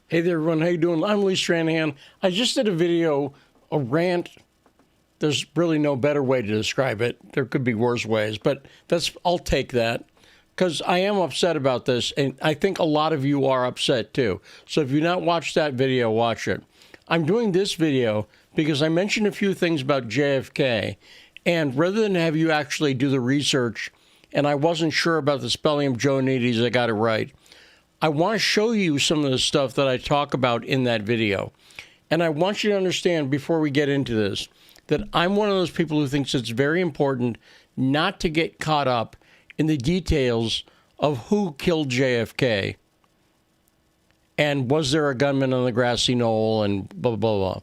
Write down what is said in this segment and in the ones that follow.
Hey there, everyone. How you doing? I'm Lee Stranahan. I just did a video, a rant. There's really no better way to describe it. There could be worse ways, but I'll take that because I am upset about this, and I think a lot of you are upset too. So if you've not watched that video, watch it. I'm doing this video because I mentioned a few things about JFK, and rather than have you actually do the research, and I wasn't sure about the spelling of Joe Nedes, I got it right. I want to show you some of the stuff that I talk about in that video. And I want you to understand before we get into this, that I'm one of those people who thinks it's very important not to get caught up in the details of who killed JFK and was there a gunman on the grassy knoll and blah, blah, blah.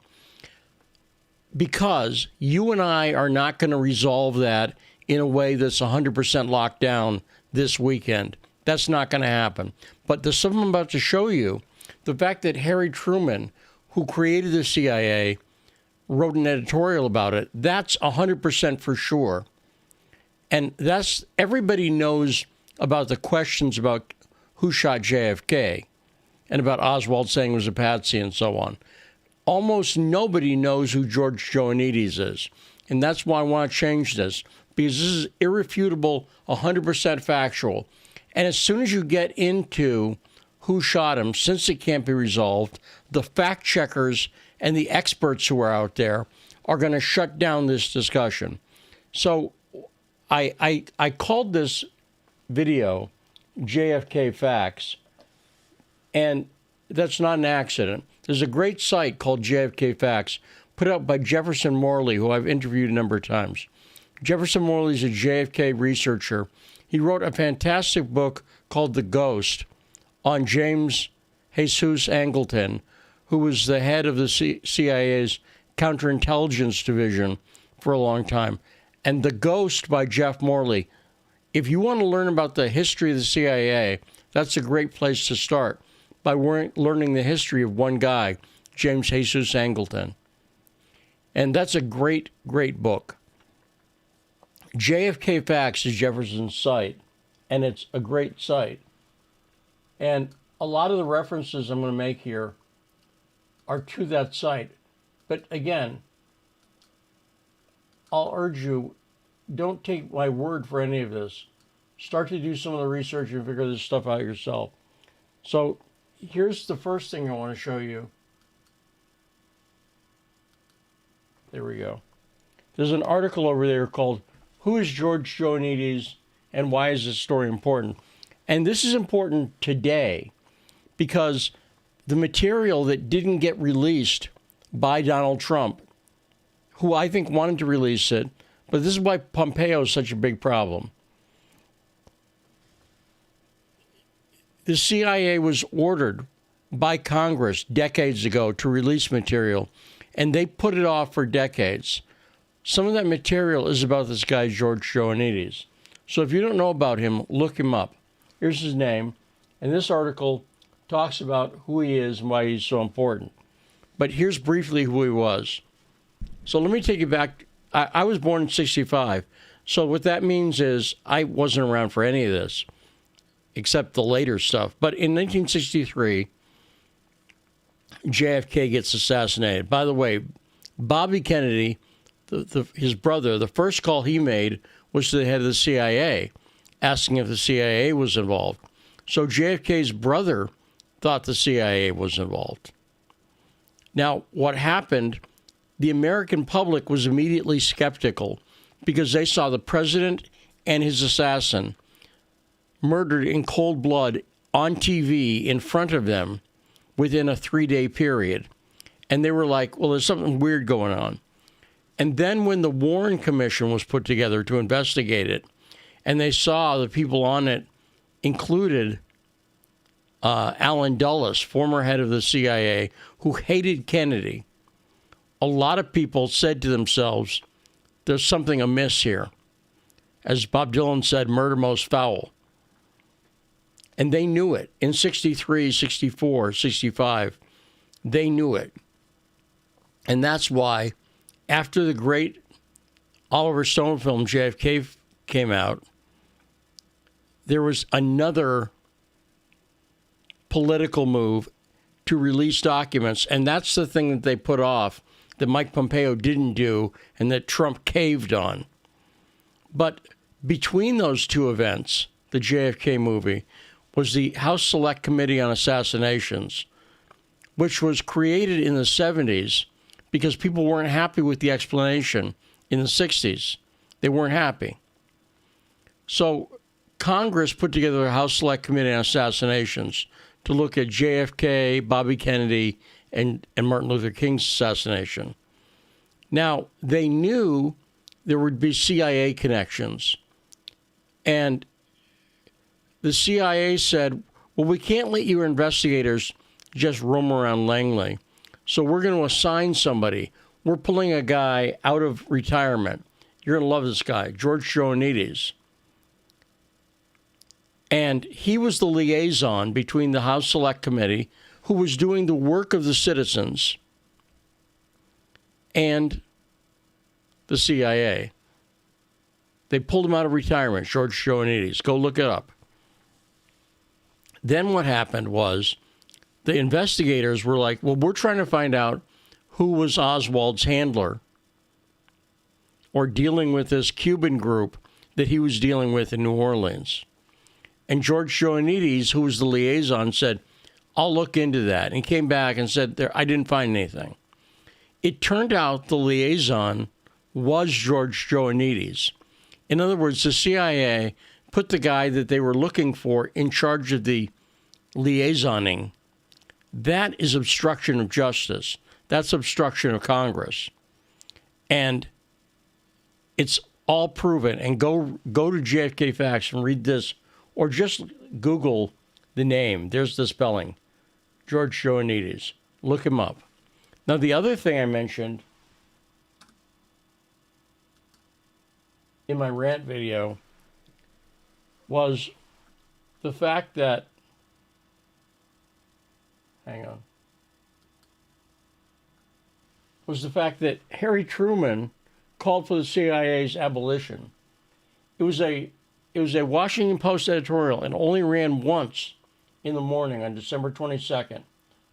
Because you and I are not going to resolve that in a way that's 100% locked down this weekend. That's not going to happen. But there's something I'm about to show you. The fact that Harry Truman, who created the CIA, wrote an editorial about it, that's 100% for sure. And everybody knows about the questions about who shot JFK and about Oswald saying it was a patsy and so on. Almost nobody knows who George Joanides is. And that's why I want to change this, because this is irrefutable, 100% factual. And as soon as you get into who shot him, since it can't be resolved, the fact checkers and the experts who are out there are going to shut down this discussion. So I called this video JFK Facts, and that's not an accident. There's a great site called JFK Facts, put out by Jefferson Morley, who I've interviewed a number of times. Jefferson Morley is a JFK researcher. He wrote a fantastic book called The Ghost on James Jesus Angleton, who was the head of the CIA's counterintelligence division for a long time. And The Ghost by Jeff Morley. If you want to learn about the history of the CIA, that's a great place to start, by learning the history of one guy, James Jesus Angleton. And that's a great, great book. JFK Facts is Jefferson's site, and it's a great site. And a lot of the references I'm going to make here are to that site. But again, I'll urge you, don't take my word for any of this. Start to do some of the research and figure this stuff out yourself. So here's the first thing I want to show you. There we go. There's an article over there called "Who is George Joanides and Why is this story important?" And this is important today because the material that didn't get released by Donald Trump, who I think wanted to release it, but this is why Pompeo is such a big problem. The CIA was ordered by Congress decades ago to release material, and they put it off for decades. Some of that material is about this guy, George Joanides. So if you don't know about him, look him up. Here's his name. And this article talks about who he is and why he's so important. But here's briefly who he was. So let me take you back. I was born in 1965. So what that means is I wasn't around for any of this, except the later stuff. But in 1963, JFK gets assassinated. By the way, Bobby Kennedy, his brother, the first call he made was to the head of the CIA, asking if the CIA was involved. So JFK's brother thought the CIA was involved. Now, what happened, the American public was immediately skeptical because they saw the president and his assassin murdered in cold blood on TV in front of them within a 3-day period. And they were like, well, there's something weird going on. And then when the Warren Commission was put together to investigate it, and they saw the people on it included Allen Dulles, former head of the CIA, who hated Kennedy, a lot of people said to themselves, there's something amiss here. As Bob Dylan said, murder most foul. And they knew it. In 63, 64, 65, they knew it. And that's why, after the great Oliver Stone film JFK came out, there was another political move to release documents, and that's the thing that they put off, that Mike Pompeo didn't do, and that Trump caved on. But between those two events, the JFK movie, was the House Select Committee on Assassinations, which was created in the 70s because people weren't happy with the explanation in the 60s. They weren't happy. So Congress put together a House Select Committee on Assassinations to look at JFK, Bobby Kennedy, and Martin Luther King's assassination. Now, they knew there would be CIA connections. And the CIA said, well, we can't let your investigators just roam around Langley. So we're going to assign somebody. We're pulling a guy out of retirement. You're going to love this guy, George Nedes. And he was the liaison between the House Select Committee, who was doing the work of the citizens, and the CIA. They pulled him out of retirement, George Nedes. Go look it up. Then what happened was the investigators were like, well, we're trying to find out who was Oswald's handler or dealing with this Cuban group that he was dealing with in New Orleans. And George Nedes, who was the liaison, said, I'll look into that. And he came back and said, I didn't find anything. It turned out the liaison was George Nedes. In other words, the CIA put the guy that they were looking for in charge of the liaisoning. That is obstruction of justice. That's obstruction of Congress. And it's all proven. And go to JFK Facts and read this, or just Google the name. There's the spelling. George Nedes. Look him up. Now, the other thing I mentioned in my rant video was the fact that, Harry Truman called for the CIA's abolition. It was a Washington Post editorial and only ran once in the morning on December 22nd,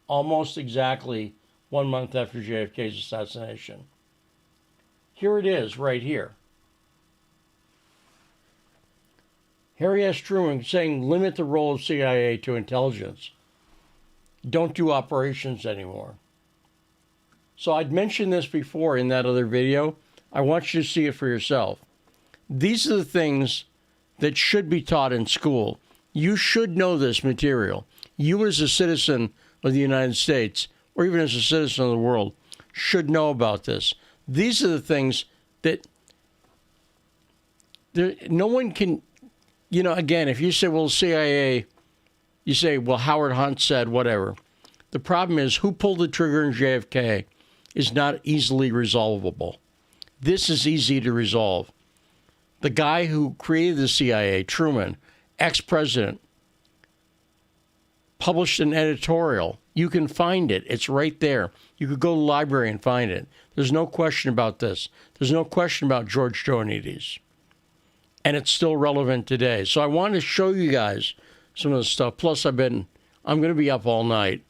almost exactly 1 month after JFK's assassination. Here it is, right here. Harry S. Truman saying, limit the role of CIA to intelligence. Don't do operations anymore. So I'd mentioned this before in that other video. I want you to see it for yourself. These are the things that should be taught in school. You should know this material. You as a citizen of the United States, or even as a citizen of the world, should know about this. These are the things that no one can, again, if you say, well, CIA, you say, well, Howard Hunt said, whatever. The problem is who pulled the trigger in JFK is not easily resolvable. This is easy to resolve. The guy who created the CIA, Truman, ex-president, published an editorial. You can find it. It's right there. You could go to the library and find it. There's no question about this. There's no question about George Nedes. And it's still relevant today. So I wanted to show you guys some of the stuff. Plus, I'm going to be up all night.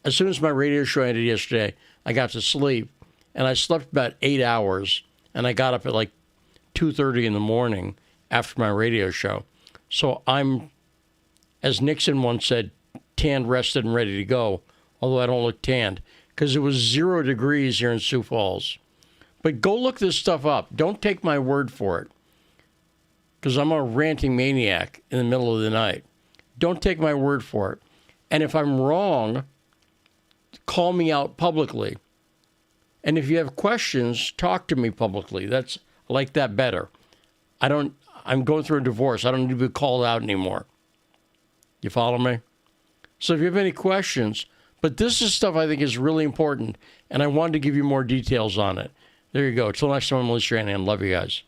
As soon as my radio show ended yesterday, I got to sleep. And I slept about 8 hours. And I got up at like 2:30 in the morning after my radio show. So I'm, as Nixon once said, tanned, rested, and ready to go, although I don't look tanned, because it was 0 degrees here in Sioux Falls. But go look this stuff up. Don't take my word for it, because I'm a ranting maniac in the middle of the night. Don't take my word for it. And if I'm wrong, call me out publicly. And if you have questions, talk to me publicly. I like that better. I'm going through a divorce. I don't need to be called out anymore. You follow me? So if you have any questions, but this is stuff I think is really important, and I wanted to give you more details on it. There you go. Till next time, I'm Lee Stranahan. Love you guys.